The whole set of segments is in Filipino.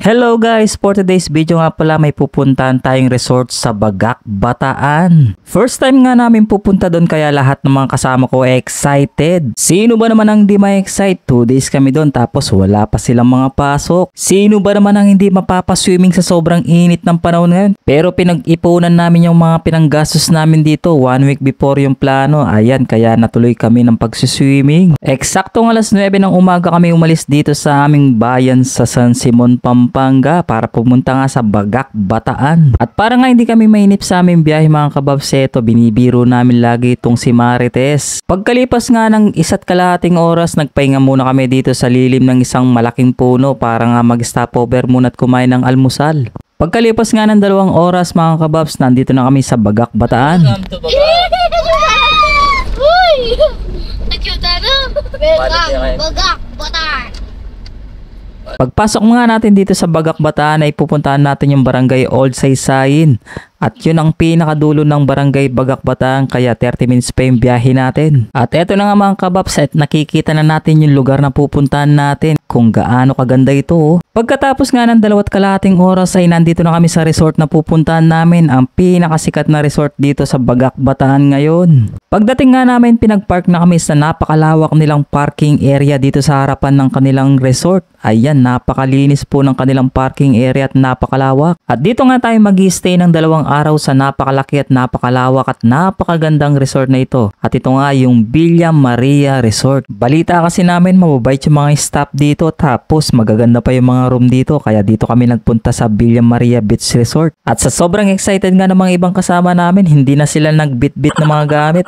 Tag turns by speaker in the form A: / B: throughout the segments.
A: Hello guys! For today's video nga pala may pupuntahan tayong resort sa Bagak, Bataan. First time nga namin pupunta doon kaya lahat ng mga kasama ko excited. Sino ba naman ang hindi ma-excite? 2 days kami doon tapos wala pa silang mga pasok. Sino ba naman ang hindi mapapaswimming sa sobrang init ng panahon ngayon? Pero pinag-ipunan namin yung mga pinanggastos namin dito 1 week before yung plano. Ayan, kaya natuloy kami ng pagsiswimming. Eksaktong alas 9 ng umaga kami umalis dito sa aming bayan sa San Simon, Pampanga para pumunta nga sa Bagak, Bataan. At para nga hindi kami mainip sa aming biyahe mga kababseto, binibiro namin lagi itong si Marites. Pagkalipas nga ng 1.5 oras, nagpahinga muna kami dito sa lilim ng isang malaking puno para nga mag-stopover muna at kumain ng almusal. Pagkalipas nga ng 2 oras mga kababs, nandito na kami sa Bagak, Bataan.
B: Welcome to Bagak! Uy! Nakita na! Welcome, Bagak, Bataan!
A: Pagpasok nga natin dito sa Bagak, Bataan ay pupuntahan natin yung barangay Old Saysayin. At yun ang pinakadulo ng barangay Bagak, Bataan, kaya 30 minutes pa yung biyahe natin. At eto na nga mga kababs, at nakikita na natin yung lugar na pupuntahan natin kung gaano kaganda ito. Pagkatapos nga ng 2.5 oras ay nandito na kami sa resort na pupuntahan namin, ang pinakasikat na resort dito sa Bagak, Bataan ngayon. Pagdating nga namin, pinagpark na kami sa napakalawak nilang parking area dito sa harapan ng kanilang resort. Ayan, napakalinis po ng kanilang parking area at napakalawak. At dito nga tayo mag-i-stay ng 2 araw sa napakalaki at napakalawak at napakagandang resort na ito. At ito nga yung Villa Maria Resort. Balita kasi namin mababait yung mga staff dito tapos magaganda pa yung mga room dito, kaya dito kami nagpunta sa Villa Maria Beach Resort. At sa sobrang excited nga ng mga ibang kasama namin, hindi na sila nagbitbit ng mga gamit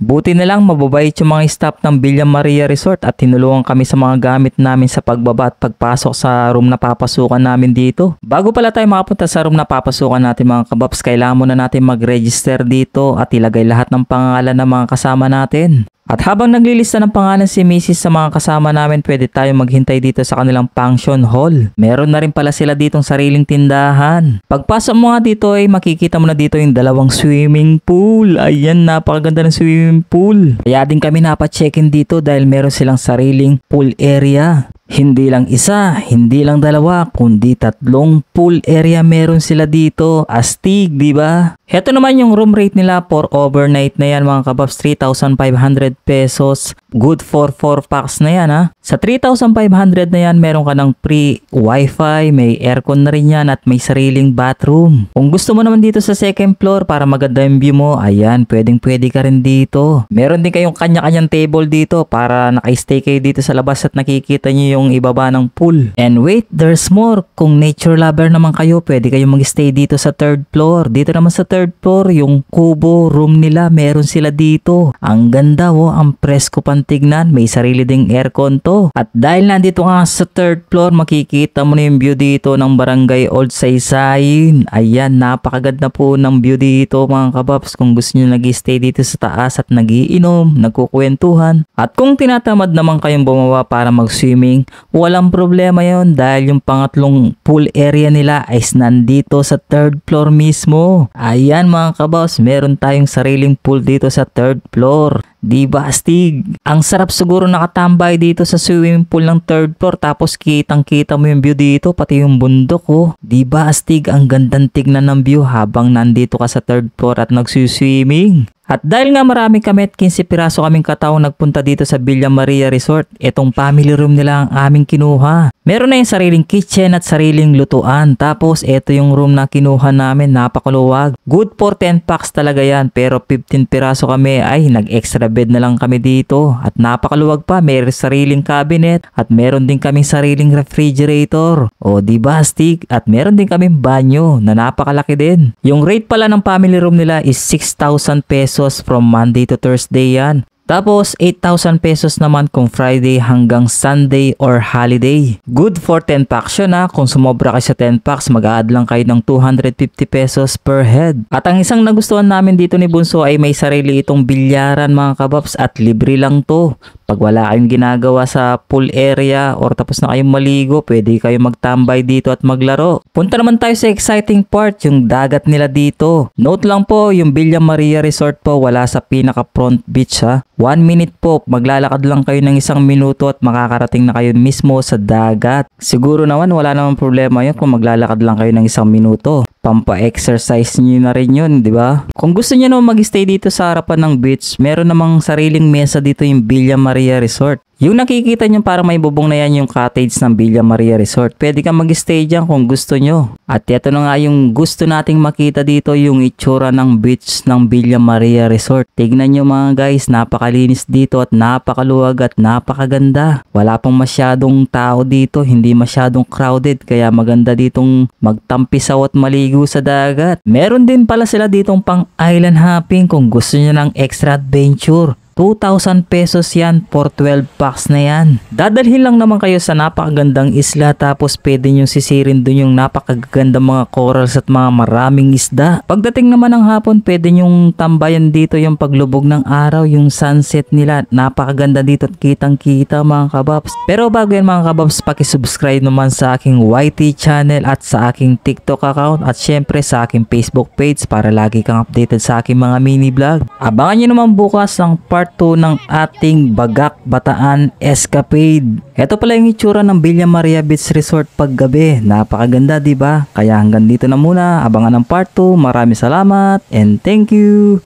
A: Buti na lang mababait yung mga staff ng Villa Maria Resort at tinulungan kami sa mga gamit namin sa pagbaba at pagpasok sa room na papasukan namin dito. Bago pala tayo makapunta sa room na papasukan natin mga kababs, kailangan muna natin mag-register dito at ilagay lahat ng pangalan ng mga kasama natin. At habang naglilista ng pangalan si Mrs. sa mga kasama namin, pwede tayo maghintay dito sa kanilang function hall. Meron na rin pala sila ditong sariling tindahan. Pagpasok mo nga dito ay makikita mo na dito yung 2 swimming pool. Ayan, napakaganda ng swimming pool. Kaya din kami napacheck-in dito dahil meron silang sariling pool area. Hindi lang isa, hindi lang 2, kundi 3 pool area meron sila dito. Astig, di ba? Heto naman yung room rate nila for overnight na yan mga kababs, 3,500 pesos. Good for 4 packs na yan Sa 3,500 na yan, meron ka ng free wifi, may aircon na rin yan at may sariling bathroom. Kung gusto mo naman dito sa 2nd floor para maganda yung view mo, ayan, pwede ka rin dito. Meron din kayong kanya-kanyang table dito para naka-stay kayo dito sa labas at nakikita nyo yung ibaba ng pool. And wait, there's more. Kung nature lover naman kayo, pwede kayong mag-stay dito sa 3rd floor. Dito naman sa 3rd floor, yung kubo room nila, meron sila dito. Ang ganda ang presko pantignan. May sarili ding aircon to. At dahil nandito nga sa 3rd floor, makikita mo na yung view dito ng barangay Old Saysayin. Ayan, napakaganda po ng view dito mga kababs. Kung gusto nyo nag-stay dito sa taas at nagiinom, nagkukwentuhan. At kung tinatamad naman kayong bumaba para mag-swimming, walang problema yon dahil yung pangatlong pool area nila ay nandito sa 3rd floor mismo. Ayan mga kababs, meron tayong sariling pool dito sa 3rd floor. Diba astig? Ang sarap siguro nakatambay dito sa swimming pool ng 3rd floor tapos kitang-kita mo yung view dito pati yung bundok Diba astig? Ang gandang tignan ng view habang nandito ka sa 3rd floor at nagsiswimming. At dahil nga marami kami at 15 piraso kaming katao nagpunta dito sa Villa Maria Resort, itong family room nila ang aming kinuha. Meron na yung sariling kitchen at sariling lutuan. Tapos ito yung room na kinuha namin, napakaluwag. Good for 10 packs talaga yan, pero 15 piraso kami ay nag-extra bed na lang kami dito. At napakaluwag pa, may sariling cabinet at meron din kaming sariling refrigerator. Diba astig? At meron din kaming banyo na napakalaki din. Yung rate pala ng family room nila is 6,000 pesos from Monday to Thursday yan. Tapos 8,000 pesos naman kung Friday hanggang Sunday or holiday. Good for 10 packs yun Kung sumobra kayo sa 10 packs, mag-a-add lang kayo ng 250 pesos per head. At ang isang nagustuhan namin dito ni Bunso ay may sarili itong bilyaran mga kababs at libre lang to. Pag wala kayong ginagawa sa pool area or tapos na kayong maligo, pwede kayo magtambay dito at maglaro. Punta naman tayo sa exciting part, yung dagat nila dito. Note lang po, yung Villa Maria Resort po wala sa pinaka front beach ha. 1 minute po, maglalakad lang kayo ng 1 minuto at makakarating na kayo mismo sa dagat. Siguro naman wala namang problema yun kung maglalakad lang kayo ng 1 minuto. Pampa-exercise nyo na rin yun, di ba? Kung gusto nyo naman mag-stay dito sa harapan ng beach, meron namang sariling mesa dito yung Villa Maria Resort. Yung nakikita nyo para may bubong na yan yung cottage ng Villa Maria Resort. Pwede kang mag-stay dyan kung gusto nyo. At ito na nga yung gusto nating makita dito, yung itsura ng beach ng Villa Maria Resort. Tignan nyo mga guys, napakalinis dito at napakaluwag at napakaganda. Wala pang masyadong tao dito, hindi masyadong crowded, kaya maganda ditong magtampisaw at maligo sa dagat. Meron din pala sila ditong pang island hopping kung gusto nyo ng extra adventure. 2,000 pesos yan for 12 packs na yan. Dadalhin lang naman kayo sa napakagandang isla tapos pwede nyo sisirin dun yung napakagandang mga corals at mga maraming isda. Pagdating naman ng hapon, pwede nyong tambayan dito yung paglubog ng araw, yung sunset nila. Napakaganda dito at kitang kita mga kababs. Pero bago yan mga kababs, pakisubscribe naman sa aking YT channel at sa aking TikTok account at syempre sa aking Facebook page para lagi kang updated sa aking mga mini vlog. Abangan nyo naman bukas ang part 2 ng ating Bagak Bataan Escapade. Ito pala yung itsura ng Villa Maria Beach Resort paggabi. Napakaganda, di ba? Kaya hanggang dito na muna. Abangan ang part 2. Maraming salamat and thank you.